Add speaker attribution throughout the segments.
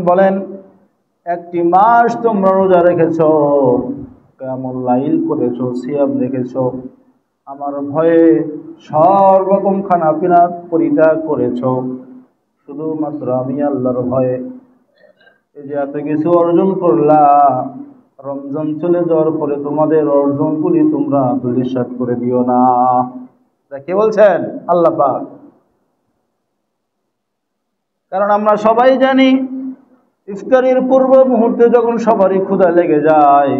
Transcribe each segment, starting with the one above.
Speaker 1: বলেন, একটি মাস তোমরা রোজা রেখেছো, কিয়ামুল লাইল করেছো, সিয়াম রেখেছো, আমার ভয়ে সর্বরকম খানাপিনা পরিত্যাগ করেছো, শুধুমাত্র আমি আল্লাহর ভয়ে। এই যে এত কিছু অর্জন করলা, রমজান চলে যাওয়ার পরে তোমাদের অর্জনগুলি তোমরা ধূলিসাৎ করে দিও না। কে বলছেন? আল্লাহ পাক। কারণ আমরা সবাই জানি, ইফতারির পূর্ব মুহূর্তে যখন সবারই ক্ষুধা লেগে যায়,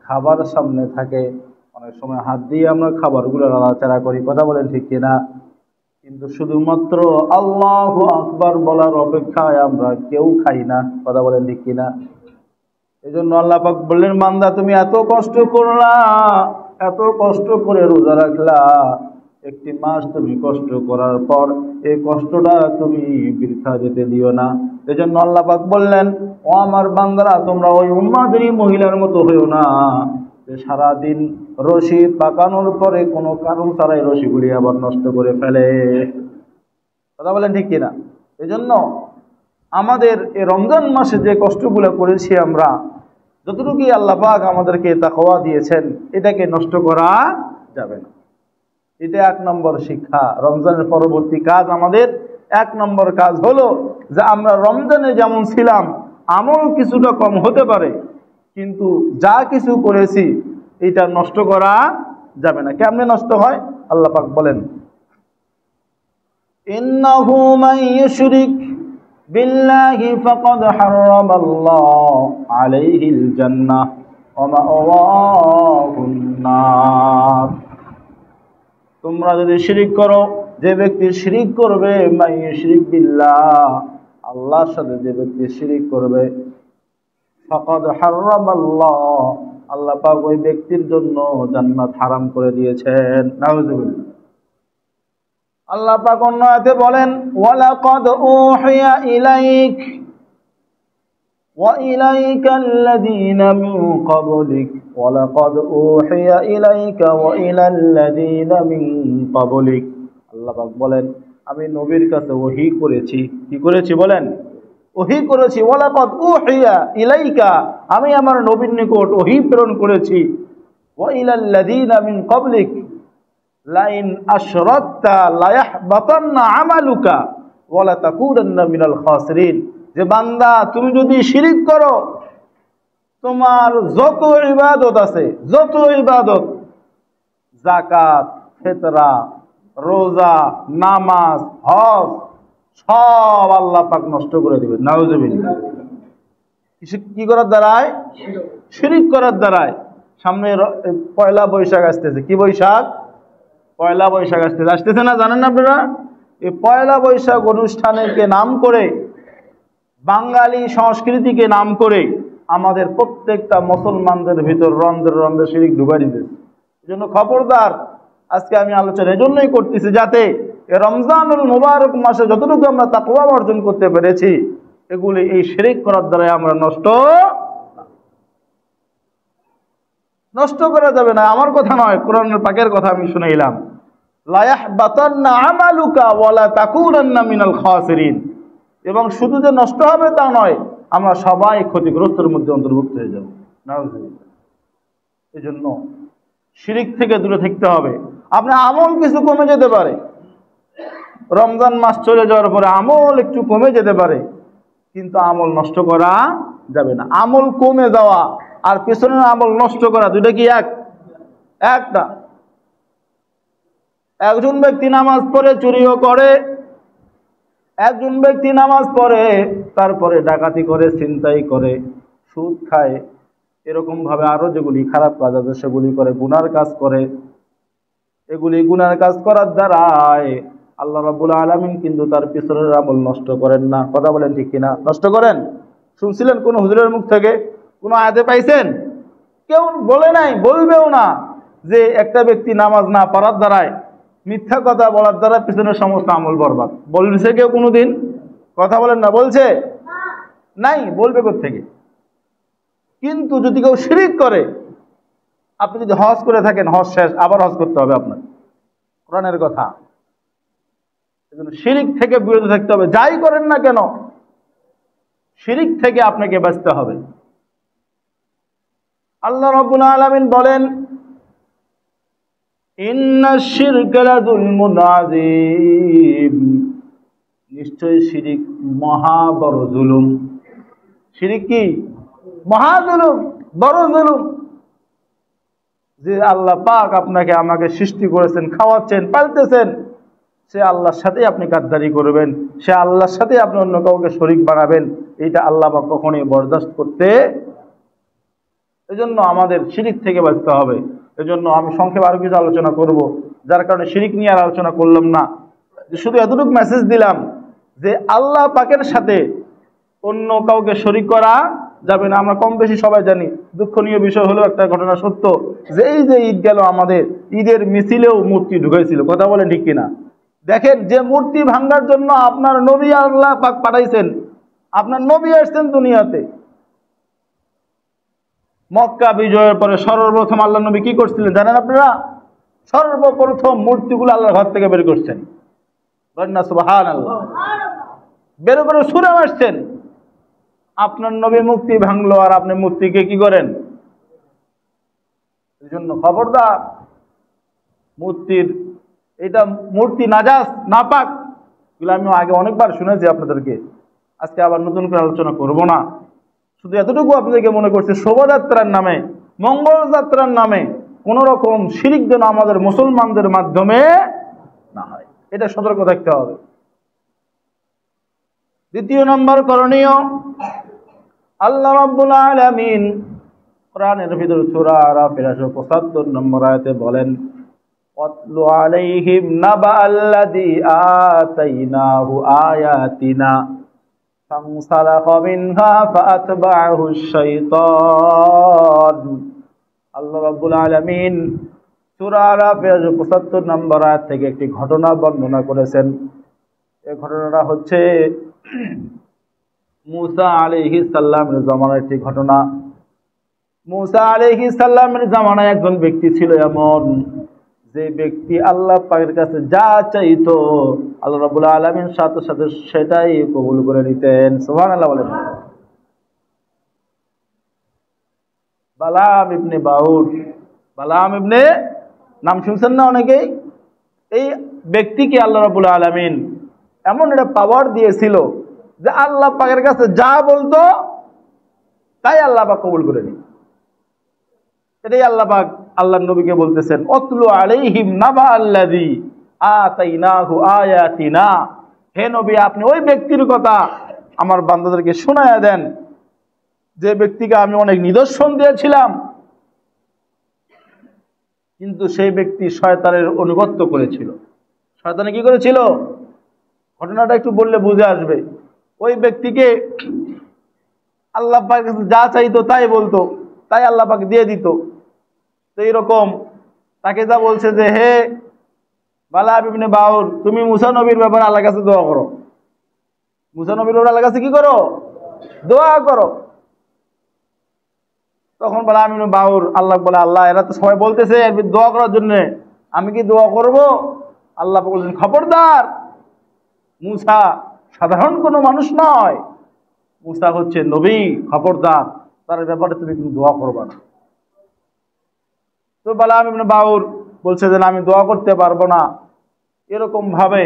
Speaker 1: খাবার সামনে থাকে, অনেক সময় হাত দিয়ে আমরা খাবারগুলো নাড়াচাড়া করি, কথা বলেন ঠিক কিনা? কিন্তু শুধুমাত্র আল্লাহু আকবার বলার অপেক্ষায় আমরা কেউ খাই না, কথা বলেন ঠিক কিনা? এই জন্য আল্লাহ পাক বললেন, বান্দা তুমি এত কষ্ট করলা, এত কষ্ট করে রোজা রাখলা, একটি মাস তুমি কষ্ট করার পর এই কষ্টটা তুমি বৃথা যেতে দিও না। এই জন্য আল্লাহ পাক বললেন, ও আমার বান্দারা, তোমরা ওই উম্মাদেরই মহিলার মতো হইও না যে সারাদিন রশি পাকানোর পরে কোনো কারণ ছাড়াই রশিগুলি আবার নষ্ট করে ফেলে, কথা বলেন ঠিক কিনা? এই জন্য আমাদের এই রমজান মাসে যে কষ্টগুলো করেছি আমরা, যতটুকুই আল্লাহ পাক আমাদেরকে তাকওয়া দিয়েছেন, এটাকে নষ্ট করা যাবে না। এটা 1 নম্বর শিক্ষা। রমজানের পরবর্তী কাজ, আমাদের 1 নম্বর কাজ হলো যে আমরা রমজানে যেমন ছিলাম, আমল কিছুটা কম হতে পারে, কিন্তু যা কিছু করেছি এটা নষ্ট করা যাবে না। কেমনে নষ্ট হয়? আল্লাহ পাক বলেন, ইন্নাহু মান ইউশরিক বিল্লাহি ফাকাদ হারামাল্লাহু আলাইহিল জান্নাহ ওয়া মাওয়াহুন নার। তোমরা যদি শিরিক করো, যে ব্যক্তি শিরিক করবে, মান ইউশরিক বিল্লাহ, আল্লাহর সাথে যে ব্যক্তি শিরিক করবে, ফাকাদ হারামাল্লাহ, আল্লাহ পাক ওই ব্যক্তির জন্য জান্নাত হারাম করে দিয়েছেন। নাউযুবিল্লাহ। আল্লাহ পাক অন্য আয়াতে বলেন, ওয়ালাকাদ উহিয়া ইলাইক ওয়া ইলাইকাল্লাযীনা মিন ক্বাবলিক ওয়ালাকাদ উহিয়া ইলাইকা ওয়া ইলাল্লাযীনা মিন ক্বাবলিক। আল্লাহ পাক বলেন, আমি নবীর কাছে ওহী করেছি। কি করেছি বলেন? ওহী করেছি। ওয়ালাকাদ উহিয়া ইলাইকা, আমি আমার নবীর নিকট ওহী প্রেরণ করেছি। ওয়া ইলাল্লাযীনা মিন ক্বাবলিক লাইন আশরাকতা লায়াহবাতান্না আমালুকা ওয়া লাতাকুনান্না মিনাল খাসিরিন। যে বান্দা, তুমি যদি শিরিক করো, তোমার যত ইবাদত আছে, যত ইবাদত, যাকাত, ফিতরা, রোজা, নামাজ, হজ, সব আল্লাহ পাক নষ্ট করে দিবেন। নাউযুবিল্লাহ। কি করার দ্বারায়? শিরিক করার দ্বারায়। সামনে পয়লা বৈশাখ আসতেছে। কি বৈশাখ? পয়লা বৈশাখ আসতেছে না, জানেন না আপনারা? এই পয়লা বৈশাখ অনুষ্ঠানকে নাম করে, বাঙালি সংস্কৃতিকে নাম করে, আমাদের প্রত্যেকটা মুসলমানদের ভিতর রন্ধ্রে রন্ধ্রে শিরিক ঢুকাই দিতেছে। এই জন্য খবরদার, আজকে আমি আলোচনা এই জন্যই করতেছি, যাতে রমজানুল মুবারক মাসে যতটুকু আমরা তাকওয়া অর্জন করতে পেরেছি, এগুলি এই শিরিক করার দ্বারা আমরা নষ্ট করা যাবে না। আমার কথা নয়, কোরআনের পাকের কথা আমি শুনাইলাম, লা ইয়াহবাতান্না আমালুকা ওয়া লা তাকুনান্না মিনাল খাসিরিন। এবং শুধু যে নষ্ট হবে তা নয়, আমরা সবাই ক্ষতিগ্রস্তের মধ্যে অন্তর্ভুক্ত হয়ে যাব। নাউযুবিল্লাহ। এই জন্য শিরিক থেকে দূরে থাকতে হবে। আপনার আমল কিছু কমে যেতে পারে, রমজান মাস চলে যাওয়ার পরে আমল একটু কমে যেতে পারে, কিন্তু আমল নষ্ট করা যাবে না। আমল কমে যাওয়া আর পেছনের আমল নষ্ট করা, দুইটা কি একটা? একজন ব্যক্তি নামাজ পড়ে চুরিও করে, একজন ব্যক্তি নামাজ পড়ে তারপরে ডাকাতি করে, ছিনতাই করে, সুদ খায়, এরকম ভাবে আরো যেগুলি খারাপ কাজ আছে সেগুলি করে, গুনার কাজ করে। এগুলি গুনার কাজ করার দ্বারাই আল্লাহ রাব্বুল আলামিন কিন্তু তার পিছনের আমল নষ্ট করেন না। কথা বলেন ঠিক কিনা? নষ্ট করেন? শুনছিলেন কোন হুজুরের মুখ থেকে? কোন আয়াতে পাইছেন? কেউ বলে নাই, বলবেও না যে একটা ব্যক্তি নামাজ না পড়ার দ্বারাই, মিথ্যা কথা বলার দ্বারা পিছনের সমস্ত আমল বরবাদ। বলছে কেউ কোনোদিন? কথা বলেন না। বলছে? নাই, বলবে কোত্থেকে? কিন্তু যদি কেউ শিরিক করে, আপনি যদি হজ করে থাকেন, হজ শেষ, আবার হজ করতে হবে আপনার, কোরআনের কথা। এজন্য শিরিক থেকে বিরত থাকতে হবে, যাই করেন না কেন। শিরিক থেকে আপনাকে বাঁচতে হবে। আল্লাহ রাব্বুল আলামিন বলেন, ইন্নাশ শিরকা লাযুলমুন আযীম, নিশ্চয় শিরিক মহা বড় জুলুম। শিরিক কি? মহা জুলুম, বড় জুলুম। যে আল্লাহ পাক আপনাকে আমাকে সৃষ্টি করেছেন, খাওয়াচ্ছেন, পালতেছেন, সে আল্লাহর সাথে আপনি গাদ্দারি করবেন, সে আল্লাহর সাথে আপনি অন্য কাউকে শরীক বানাবেন, এটা আল্লাহ পাক কখনোই বরদাস্ত করতে। এজন্য আমাদের শিরিক থেকে বাঁচতে হবে। এজন্য আমি সংক্ষেপে আরো কিছু আলোচনা করব, যার কারণে শিরিক নিয়ে আর আলোচনা করলাম না। শুধু এতটুকু মেসেজ দিলাম যে আল্লাহ পাকের সাথে অন্য কাউকে শরীক করা যাবে না। আমরা কম বেশি সবাই জানি। দুঃখনীয় বিষয় হলো একটা ঘটনা সত্য, যে এই যে ঈদ গেল, আমাদের ঈদের মিছিলেও মূর্তি ঢুকেছিল। কথা বলেন ঠিক কিনা? দেখেন, যে মূর্তি ভাঙ্গার জন্য আপনার নবী আল্লাহ পাক পাঠাইছেন, আপনার নবী আসছেন দুনিয়াতে। মক্কা বিজয়ের পরে সর্বপ্রথম আল্লাহ নবী কি করছিলেন জানেন আপনারা? সর্বপ্রথম মূর্তিগুলো আল্লাহর ঘর থেকে বের করছেন। সুবহানাল্লাহ। বের করে ছুঁড়ে মারছেন। আপনার নবী মূর্তি ভাঙলো, আর আপনি মূর্তিকে কি করেন? এই জন্য খবরদার, মূর্তি নাজাস, নাপাক, এগুলো আমি আগে অনেকবার শুনেছি আপনাদেরকে, আজকে আবার নতুন করে আলোচনা করব না। শুধু এতটুকু আপনাদেরকে মনে করছি, শোভাযাত্রার নামে, মঙ্গল যাত্রার নামে কোন রকম শিরিক যেন আমাদের মুসলমানদের মাধ্যমে না হয়, এটা সতর্ক থাকতে হবে। দ্বিতীয় নম্বর করণীয়, আল্লাহ রাব্বুল আলামিন কোরআনের ভিতর সূরা আরাফের 75 নম্বর আয়াতে বলেন, ওয়াতলু আলাইহিম নাবাআল্লাযী আতাইনাহু আয়াতিনা ফানসালাখা মিনহা ফাআতবা'হুশ শাইতান। আল্লাহ রাব্বুল আলামিন সূরা আরাফের 75 নম্বর আয়াত থেকে একটি ঘটনা বর্ণনা করেছেন। এই ঘটনাটা হচ্ছে মুসা আলাইহিস সালামের জামানার একটি ঘটনা। মুসা আলাইহিস সালামের জামানায় একজন ব্যক্তি ছিল এমন, যে ব্যক্তি আল্লাহ পাকের কাছে যা চাইতো আল্লাহ রাব্বুল আলামিন সাথে সাথে সেটাই কবুল করে নিতেন। সুবহানাল্লাহ বলেন। বালাম ইবনে বাউর, বালাম ইবনে, নাম শুনছেন না অনেকেই? এই ব্যক্তিকে আল্লাহ রাব্বুল আলামিন এমন একটা পাওয়ার দিয়েছিল যে আল্লাহ পাকের কাছে যা বলতো তাই আল্লাহ পাক কবুল করে নিত। এটাই আল্লাহ পাক আল্লাহর নবীকে বলতেছেন, অতলু আলাইহিম নাবা আল্লাযী আতাইনাহু আয়াতিনা। হে নবী, আপনি ওই ব্যক্তির কথা আমার বান্দাদেরকে শোনায়া দেন, যে ব্যক্তিকে আমি অনেক নিদর্শন দিয়েছিলাম, কিন্তু সেই ব্যক্তি শয়তানের অনুগত্য করেছিল। শয়তানে কি করেছিল? ঘটনাটা একটু বললে বুঝে আসবে। ওই ব্যক্তিকে আল্লাহ পাকের কাছে যা চাইতো তাই বলতো, তাই আল্লাহ পাক দিয়ে দিত। তো এইরকম তাকে যা বলছে যে, হে বালাম ইবনে বাউর, তুমি মুসা নবীর ব্যাপারে আল্লাহর কাছে দোয়া করো। মুসা নবীর ব্যাপারে আল্লাহর কাছে কি করো? দোয়া করো। তখন বালাম ইবনে বাউর আল্লাহ বলে, আল্লাহ এরা তো সবাই বলতেছে দোয়া করার জন্য, আমি কি দোয়া করব? আল্লাহ বলছেন, খবরদার, মুসা সাধারণ কোনো মানুষ নয়, মুসা হচ্ছে নবী, খবরদার, তার ব্যাপারে তুমি কিন্তু দোয়া করবা না। তো বালাম ইবনে বাউর বলছে যে আমি দোয়া করতে পারবো না। এরকম ভাবে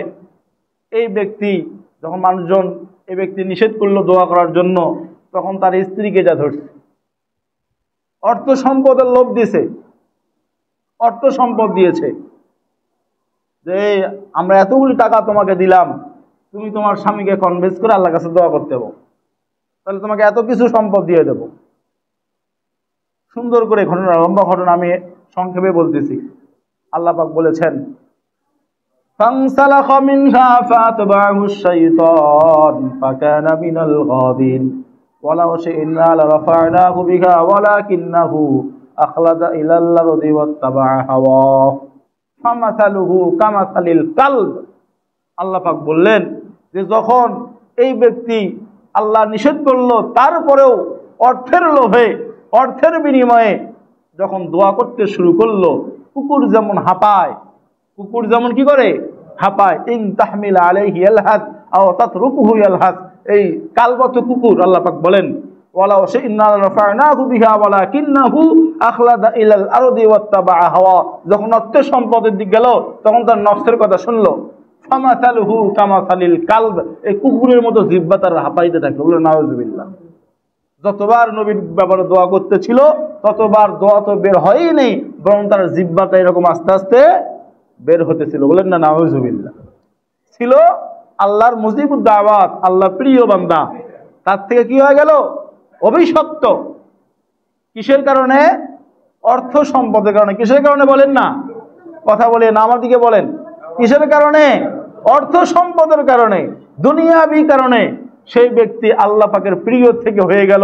Speaker 1: এই ব্যক্তি, যখন মানুষজন এই ব্যক্তি নিষেধ করলো দোয়া করার জন্য, তখন তার স্ত্রীকে যা ধরছে, অর্থ সম্পদের লোভ দিয়েছে, অর্থ সম্পদ দিয়েছে, যে আমরা এতগুলি টাকা তোমাকে দিলাম, তুমি তোমার স্বামীকে কনভিন্স করে আল্লাহর কাছে দোয়া করতে হবে, তাহলে তোমাকে এত কিছু সম্পদ দিয়ে দেব। সুন্দর করে ঘটনা, লম্বা ঘটনা আমি সংক্ষেপে বলতেছি। আল্লাহ পাক বলেছেন, ফানসালাখা মিনহা ফাআতবা'হুশ শাইতান ফাকানা মিনাল গাবিন ওয়ালাউ শি'না লারাফা'নাহু বিহা ওয়ালাকিন্নাহু আখলাদা ইলাল আরদি ওয়াত্তাবা'a হাওয়া ফামাসালুহু কামাসালিল কালব। আল্লাহ পাক বললেন যে যখন এই ব্যক্তি আল্লাহ নিষেধ করলো, তারপরেও অর্থের লোভে, অর্থের বিনিময়ে যখন দোয়া করতে শুরু করলো, কুকুর যেমন হাঁপায়, কুকুর যেমন কি করে? হাঁপায়। ইন তাহমিল আলাইহি ইয়ালহাস আও তাতরুকুহু ইয়ালহাস, এই কালবত কুকুর আল্লাহ পাক বলেন ওয়ালাউ শি'না লারাফা'নাহু বিহা ওয়ালাকিন্নাহু আখলাদা ইলাল আরদি ওয়াত্তাবা'a হাওয়া, যখন অর্থ সম্পদের দিকে গেল তখন তার নফসের কথা শুনলো। ফামাসালুহু কামাসালিল কালব, এই কুকুরের মতো জিহ্বা তার হাঁপাইতে থাকলো। বলে নাউযুবিল্লাহ। যতবার নবীর ব্যাপারে দোয়া করতেছিল ততবার দোয়া তো বের হয়ই নেই, বরং তার জিহ্বাটা এরকম আস্তে আস্তে বের হতেছিল। বলেন না নাউযুবিল্লাহ। ছিল আল্লাহর মুজিবুদ দাওয়াত, আল্লাহর প্রিয় বান্দা, তার থেকে কি হয়ে গেল? অভিশপ্ত। কিসের কারণে? অর্থ সম্পদের কারণে। কিসের কারণে বলেন না? কথা বলেন, আমার দিকে বলেন। কিসের কারণে? অর্থ সম্পদের কারণে, দুনিয়াবি কারণে সেই ব্যক্তি আল্লাহ পাকের প্রিয় থেকে হয়ে গেল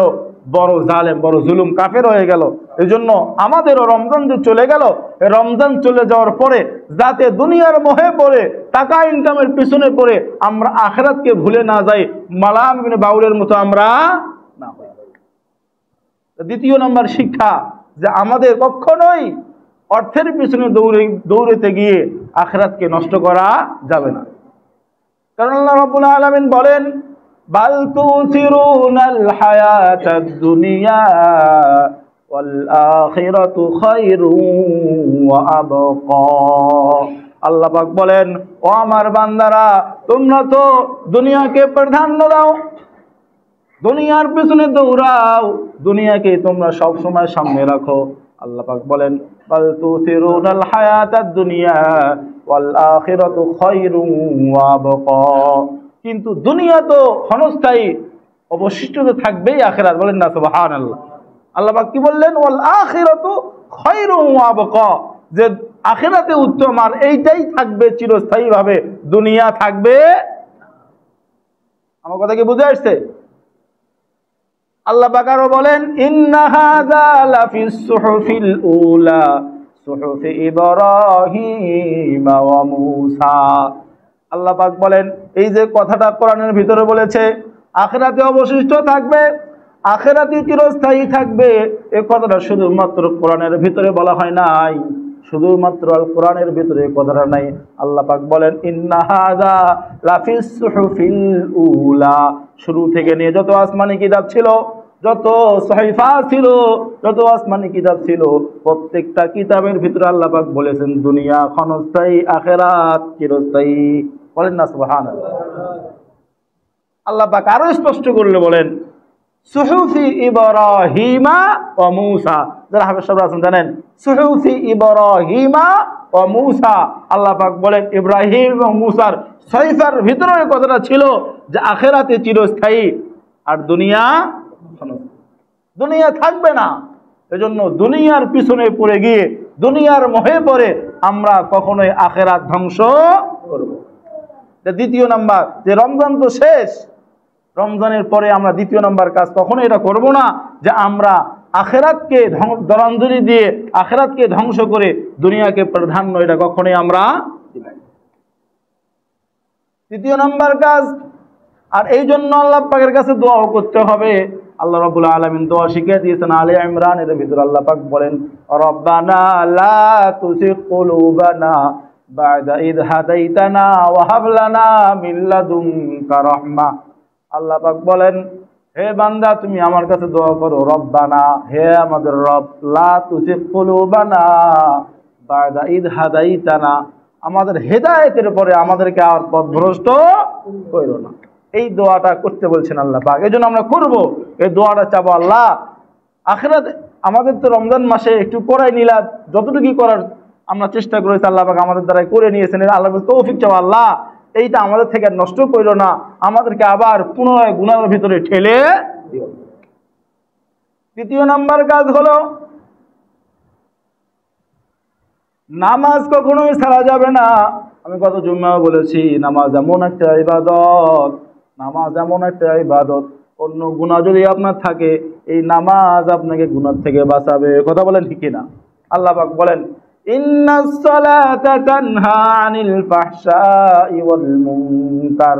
Speaker 1: বড় জালেম, বড় জুলুম কাফের হয়ে গেল। এই জন্য আমাদেরও রমজান যে চলে গেল, রমজান চলে যাওয়ার পরে যাতে দুনিয়ার মোহে পড়ে, টাকা ইনকামের পিছনে পড়ে আমরা আখিরাতকে ভুলে না যাই, মালাম ইবনে বাউলের মতো আমরা না হই। দ্বিতীয় নম্বর শিক্ষা যে আমাদের কখনোই অর্থের পিছনে দৌড়াতে গিয়ে আখিরাতকে নষ্ট করা যাবে না। কারণ আল্লাহ রাব্বুল আলামিন বলেন বাল তুসিরুনাল হায়াতাদ দুনিয়া ওয়াল আখিরাতু খায়রুন ওয়া আবকা। আল্লাহ পাক বলেন, ও আমার বান্দারা, তোমরা তো দুনিয়াকে প্রাধান্য দাও, দুনিয়ার পিছনে দৌড়াও, দুনিয়াকে তোমরা সব সময় সামনে রাখো। আল্লাহ পাক বলেন বাল তুসিরুনাল হায়াতাদ দুনিয়া ওয়াল আখিরাতু খায়রুন ওয়া আবকা। কিন্তু দুনিয়া তো ক্ষণস্থায়ী, অবশিষ্ট তো থাকবেই আখিরাত। বলেন না সুবহানাল্লাহ। আল্লাহ পাক কি বললেন? ওয়াল আখিরাতু খায়রুন ওয়া আবকা, যে আখিরাতে উত্তম আর এইটাই থাকবে চিরস্থায়ী ভাবে, দুনিয়া থাকবে। আমার কথা কি বুঝে আসছে? আল্লাহ পাক আরো বলেন ইন্না হাযা লাফিস সুহুফিল উলা সুহুফি ইব্রাহিম ওয়া মূসা। আল্লাহ পাক বলেন এই যে কথাটা কোরআনের ভিতরে বলেছে আখিরাতে অবশিষ্ট থাকবে, আখিরাতে চিরস্থায়ী থাকবে, এই কথাটা শুধুমাত্র কোরআনের ভিতরে বলা হয় নাই, শুধুমাত্র আল কোরআনের ভিতরে কথাটা নাই। আল্লাহ পাক বলেন ইন্না হাযা লাফিস সুহুফিল উলা, শুরু থেকে নিয়ে যত আসমানি কিতাব ছিল, যত সহিফা ছিল, যত আসমানি কিতাব ছিল, প্রত্যেকটা কিতাবের ভিতরে আল্লাহ পাক বলেছেন দুনিয়া ক্ষণস্থায়ী, আখিরাত চিরস্থায়ী। বলেন না সুবহানাল্লাহ। আল্লাহ পাক আরো স্পষ্ট করলে বলেন সুহুফি ইব্রাহিমা ওয়া মূসা। যারা হাফেজ সাহেব আছেন জানেন সুহুফি ইব্রাহিমা ওয়া মূসা। আল্লাহ পাক বলেন ইব্রাহিম এবং মূসার সহিফার ভিতরে কথাটা ছিল যে আখিরাতে চিরস্থায়ী আর দুনিয়া দুনিয়া থাকবে না। এজন্য দুনিয়ার পিছনে পড়ে গিয়ে, দুনিয়ার মোহে পড়ে আমরা কখনোই আখিরাত ধ্বংস করব। দ্বিতীয় নাম্বার যে রমজান তো শেষ, রমজানের পরে আমরা দ্বিতীয় নাম্বার কাজ কখনো এটা করব না যে আমরা আখিরাতকে জলাঞ্জলি দিয়ে আখিরাতকে ধ্বংস করে দুনিয়াকে প্রাধান্য, এটা কখনোই আমরা তৃতীয় নাম্বার কাজ। আর এই জন্য আল্লাহ পাকের কাছে দোয়া করতে হবে। আল্লাহ রাব্বুল আলামিন দোয়া শিখিয়ে দিয়েছেন আলে ইমরানের ভিতর। আল্লাহ পাক বলেন রব্বানা লা তুযিগ কুলুবানা বা'দা ইয হাদাইতানা ওয়া হাব লানা মিন লাদুনকা রাহমা। আল্লাহ পাক বলেন হে বান্দা তুমি আমার কাছে দোয়া করো, রব্বানা, হে আমাদের রব, লা তুযিগ কুলুবানা বা'দা ইয হাদাইতানা, আমাদের হেদায়েতের পরে আমাদেরকে আর পথভ্রষ্ট কইরো না। এই দোয়াটা করতে বলছেন আল্লাহ পাক। এই জন্য আমরা করবো, এই দোয়াটা চাবো আল্লাহ আখিরাত। আমাদের তো রমজান মাসে একটু করাই নিলাম, যতটুকু করার আমরা চেষ্টা করেছি আল্লাহ পাক আমাদের দ্বারাই করে নিয়েছেন। আল্লাহ তৌফিক চাবো আল্লাহ এইটা আমাদের থেকে নষ্ট কইরো না, আমাদেরকে আবার পুনরায় গুনাহের ভিতরে ঠেলে দিও। তৃতীয় নাম্বার কাজ হলো নামাজ কখনোই ছাড়া যাবে না। আমি গত জুম্মাও বলেছি নামাজ এমন একটা ইবাদত, নামাজ এমন একটা ইবাদত, অন্য গুনাহ যদি আপনার থাকে এই নামাজ আপনাকে গুনাহ থেকে বাঁচাবে। কথা বলেন ঠিক কিনা? আল্লাহ পাক বলেন ইন্নাস সালাতা তানহা আনিল ফাহশাই ওয়াল মুনকার।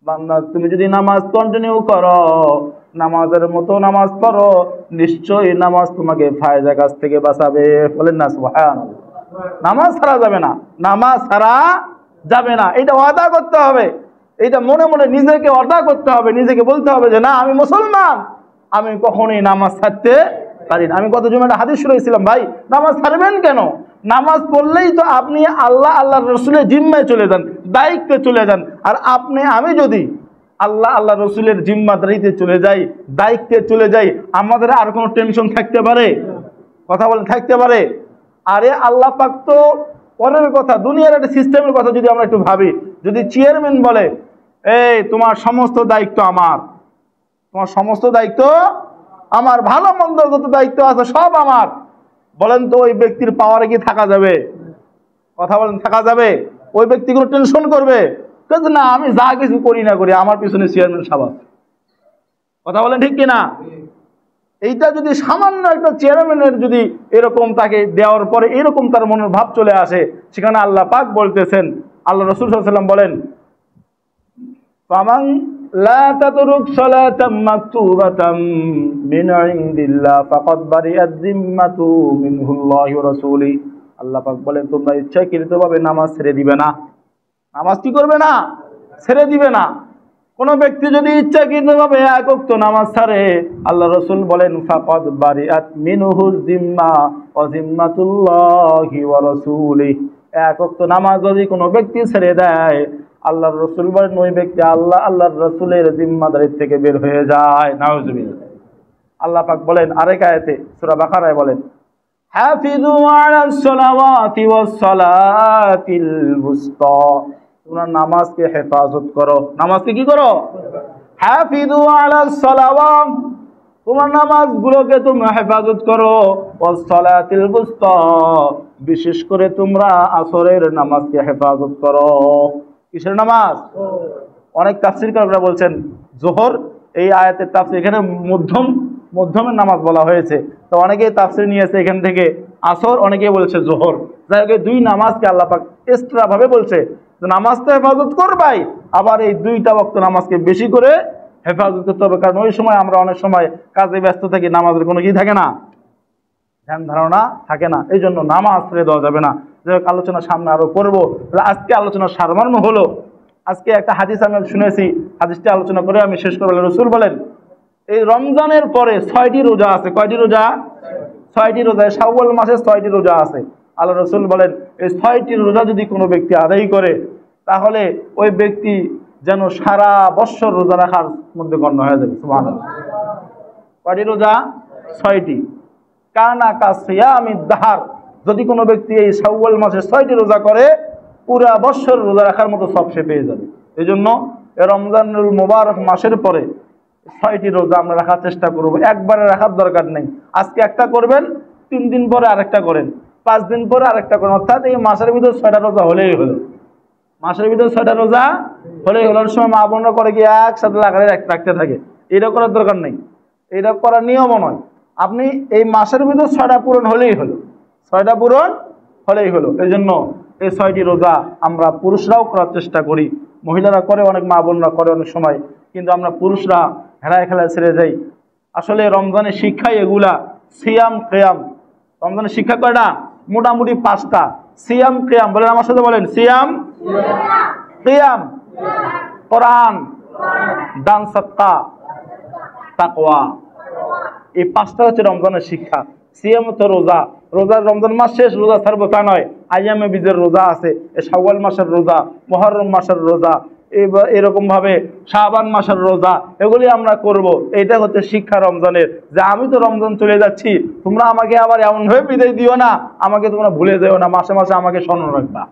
Speaker 1: বান্দা তুমি যদি নামাজ কন্টিনিউ করো, নামাজের মতো নামাজ পড়ো, নিশ্চয়ই নামাজ তোমাকে ফায়দা কাজ থেকে বাঁচাবে। বলেন না সুবহানাল্লাহ। নামাজ ছাড়া যাবে না, নামাজ ছাড়া যাবে না, এটা ওয়াদা করতে হবে। এইটা মনে মনে নিজেকে অদা করতে হবে, নিজেকে বলতে হবে যে না আমি মুসলমান, আমি কখনোই নামাজ ছাড়তে পারি না। আমি গত জুমায় একটা হাদিস শুনেছিলাম, ভাই নামাজ ছাড়বেন কেন? নামাজ পড়লেই তো আপনি আল্লাহ আল্লাহর রসুলের জিম্মায় চলে যান, দায়িত্বে চলে যান। আর আমি যদি আল্লাহ আল্লাহ রসুলের জিম্মাদারিতে চলে যাই, দায়িত্বে চলে যাই, আমাদের আর কোনো টেনশন থাকতে পারে? কথা বলেন, থাকতে পারে? আরে আল্লাহ পাক তো পরের কথা, দুনিয়ার একটা সিস্টেমের কথা যদি আমরা একটু ভাবি, যদি চেয়ারম্যান বলে এই তোমার সমস্ত দায়িত্ব আমার, তোমার সমস্ত দায়িত্ব আমার, ভালো মন্দ যত দায়িত্ব আছে সব আমার, বলেন তো ওই ব্যক্তির পাওয়ারে কি থাকা যাবে? কথা বলেন, থাকা যাবে? ওই ব্যক্তি কোনো টেনশন করবে? না আমি যা কিছু করি না করি আমার পিছনে চেয়ারম্যান সাহেব। কথা বলেন ঠিক কিনা? এইটা যদি সামান্য একটা চেয়ারম্যানের যদি এরকম তাকে দেওয়ার পরে এরকম তার মনের ভাব চলে আসে, সেখানে আল্লাহ পাক বলতেছেন, আল্লাহ রাসূল সাল্লাল্লাহু আলাইহি ওয়াসাল্লাম বলেন ফামান লা তাতরুক সালাতাম মাকতুবাতাম মিন ইনদিল্লাহ ফাকাদ বারিআত যিম্মাতু মিনহুল্লাহি ওয়া রাসূলি। আল্লাহ পাক বলেন তোমরা ইচ্ছাকৃতভাবে নামাজ ছেড়ে দিবে না। নামাজ কি করবে না? ছেড়ে দিবে না। কোন ব্যক্তি যদি ইচ্ছাকৃতভাবে এক ওয়াক্ত নামাজ ছাড়ে, আল্লাহ রাসূল বলেন ফাকাদ বারিআত মিনহু যিম্মা ওয়া যিম্মাতুল্লাহি ওয়া রাসূলি। এক ওয়াক্ত নামাজ যদি কোনো ব্যক্তি ছেড়ে দেয়, আল্লাহর রাসূল বলেন ওই ব্যক্তি আল্লাহ আল্লাহর রাসূলের জিম্মাদারি থেকে বের হয়ে যায়। নাউজুবিল্লাহ। আল্লাহ পাক বলেন আরেক আয়াতে সূরা বাকারায় বলেন হাফিযু আলাস সালাওয়াতি ওয়াস সালাতিল বুসতা। তোমরা নামাজকে হেফাজত করো। নামাজকে কি করো? হাফিযু আলাস সালাওয়াত, তোমার নামাজগুলোকে তোমরা হেফাজত করো। ওয়াস সালাতিল বুসতা, বিশেষ করে তোমরা আসরের নামাজকে হেফাজত করো। কিসের নামাজ? অনেক তাফসীরকাররা বলছেন যোহর, এই আয়াতের তাফসীর এখানে মধ্যমের নামাজ বলা হয়েছে। তো অনেকেই তাফসীর নিয়েছে এখান থেকে আসর, অনেকেই বলছে যোহর। যাই হোক দুই নামাজকে আল্লাহ পাক এক্সট্রা ভাবে বলছে নামাজটা হেফাজত করবাই, আবার এই দুইটা ওয়াক্ত নামাজকে বেশি করে হেফাজত করতে হবে। কারণ ওই সময় আমরা অনেক সময় কাজে ব্যস্ত থাকি, নামাজের কোনো কি থাকে না, ধ্যান ধারণা থাকে না। এই জন্য নামাজ ছেড়ে দেওয়া যাবে না। যাই হোক আলোচনা সামনে আরো করবো। আজকে আলোচনার সারমর্ম হলো, আজকে একটা হাদিস আমি শুনেছি, হাদিসটি আলোচনা করে আমি শেষ করবো। রাসূল বলেন এই রমজানের পরে 6টি রোজা আছে। কয়টি রোজা? 6টি রোজা। শাওয়াল মাসে 6টি রোজা আছে। আল্লাহ রাসূল বলেন এই 6টি রোজা যদি কোনো ব্যক্তি আদায় করে, তাহলে ওই ব্যক্তি যেন সারা বছর রোজা রাখার মধ্যে গণ্য হয়ে যাবে। সুবহানাল্লাহ। কয়টি রোজা? 6টি। কানা কাসিয়ামিদ দাহার, যদি কোনো ব্যক্তি এই শাওয়াল মাসে 6টি রোজা করে, পুরা বছর রোজা রাখার মতো সব সে পেয়ে যাবে। এই জন্য রমজানুল মুবারক মাসের পরে 6টি রোজা আমরা রাখার চেষ্টা করব। একবারে রাখার দরকার নেই। আজকে একটা করবেন, 3 দিন পরে আরেকটা করেন, 5 দিন পরে আরেকটা করেন। অর্থাৎ এই মাসের ভিতর 6টা রোজা হলেই হলো। মাসের ভিতর 6টা রোজা হলেই হলো। ওর সময় মা বোনরা করে কি একসাথে লাগালে রাখতে থাকে, এটা করার দরকার নেই, এটা করার নিয়মও নয়। আপনি এই মাসের ভিতর 6টা পূরণ হলেই হলো, 6টা পূরণ হলেই হলো। এই জন্য এই 6টি রোজা আমরা পুরুষরাও করার চেষ্টা করি, মহিলারা করে, অনেক মা বোনরা করে অনেক সময়, কিন্তু আমরা পুরুষরা হেলায় খেলায় ছেড়ে যাই। আসলে রমজানের শিক্ষাই এগুলা। সিয়াম কিয়াম, রমজানের শিক্ষা কয়টা? মোটামুটি 5টা। সিয়াম কিয়াম বলেন আমার সাথে, বলেন সিয়াম কিয়াম, কোরআন, দান সাদকা, তাকওয়া। এই 5টা হচ্ছে রমজানের শিক্ষা। সিয়াম তো রোজা, রোজার রমজান মাস শেষ, রোজা ছাড়বো তা নয়। আইয়ামে বীজের রোজা আছে, শাওয়াল মাসের রোজা, মুহররম মাসের রোজা, এরকম ভাবে শাবান মাসের রোজা, এগুলি আমরা করব। এটা হচ্ছে শিক্ষা রমজানের, যে আমি তো রমজান চলে যাচ্ছি, তোমরা আমাকে আবার এমন ভাবে বিদায় দিও না, আমাকে তোমরা ভুলে যেও না, মাসে মাসে আমাকে স্মরণ রাখবা।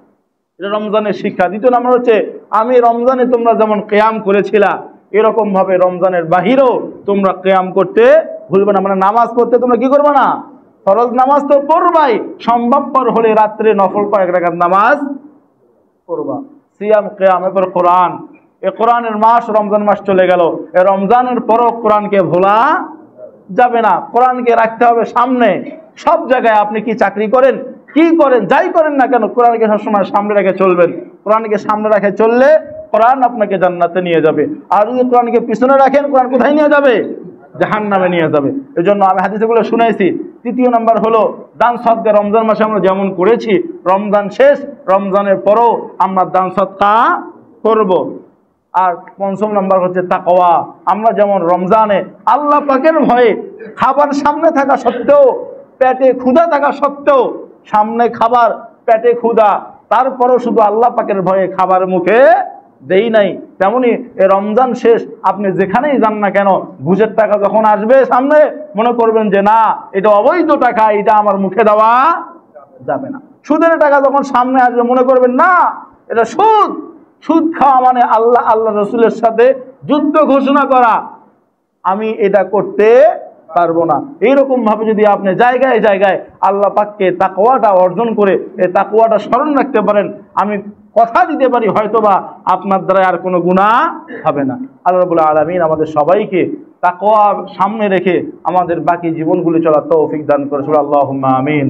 Speaker 1: এটা রমজানের শিক্ষা। দ্বিতীয় নাম্বার হচ্ছে আমি রমজানে তোমরা যেমন কিয়াম করেছিলা, এরকম ভাবে রমজানের বাহিরেও তোমরা কিয়াম করতে ভুলবে না। মানে নামাজ পড়তে তোমরা কি করবে না? ফরজ নামাজ তো পড়বাই, সম্ভবপর হলে রাত্রে নফল কয়েক রাকাত নামাজ পড়বা। সিয়াম কিয়াম, এরপর কোরআন। এই কোরআনের মাস রমজান মাস চলে গেল, এই রমজানের পরও কোরআনকে ভোলা যাবে না। কোরআনকে রাখতে হবে সামনে। সব জায়গায় আপনি কি চাকরি করেন, কি করেন, যাই করেন না কেন, কোরআনকে সবসময় সামনে রেখে চলবেন। কোরআনকে সামনে রেখে চললে কোরআন আপনাকে জান্নাতে নিয়ে যাবে। আর যদি কোরআনকে পিছনে রাখেন, কোরআন কোথায় নিয়ে যাবে? জাহান্নামে নিয়ে যাবে। এই জন্য আমি হাদিসগুলো শুনাইছি। তৃতীয় নাম্বার হলো দান সদকা। রমজান মাসে আমরা যেমন করেছি, রমজান শেষ, রমজানের পরও আমরা দান সদকা করব। আর পঞ্চম নাম্বার হচ্ছে তাকওয়া। আমরা যেমন রমজানে আল্লাহ পাকের ভয়ে খাবার সামনে থাকা সত্ত্বেও, পেটে ক্ষুধা থাকা সত্ত্বেও, সামনে খাবার পেটে ক্ষুধা, তারপরও শুধু আল্লাহ পাকের ভয়ে খাবার মুখে দেই নাই, তেমনি এ রমজান শেষ আপনি যেখানেই যান না কেন, ঘুষের টাকা যখন আসবে সামনে, মনে করবেন যে না, এটা অবৈধ টাকা, এটা আমার মুখে দেওয়া যাবে না। সুদের টাকা যখন সামনে আসবে, মনে করবেন না, এটা সুদ। সুদ খাওয়া মানে আল্লাহ রসুলের সাথে যুদ্ধ ঘোষণা করা, আমি এটা করতে পারবো না। এইরকম ভাবে যদি আপনি জায়গায় জায়গায় আল্লাহ পাককে তাকওয়াটা অর্জন করে এই তাকওয়াটা স্মরণ রাখতে পারেন, আমি কথা দিতে পারি হয়তোবা আপনার দ্বারা আর কোনো গুনাহ হবে না। আল্লাহ রাব্বুল আলামিন আমাদের সবাইকে তাকওয়া সামনে রেখে আমাদের বাকি জীবনগুলি চলার তৌফিক দান করে। আল্লাহুম্মা আমিন।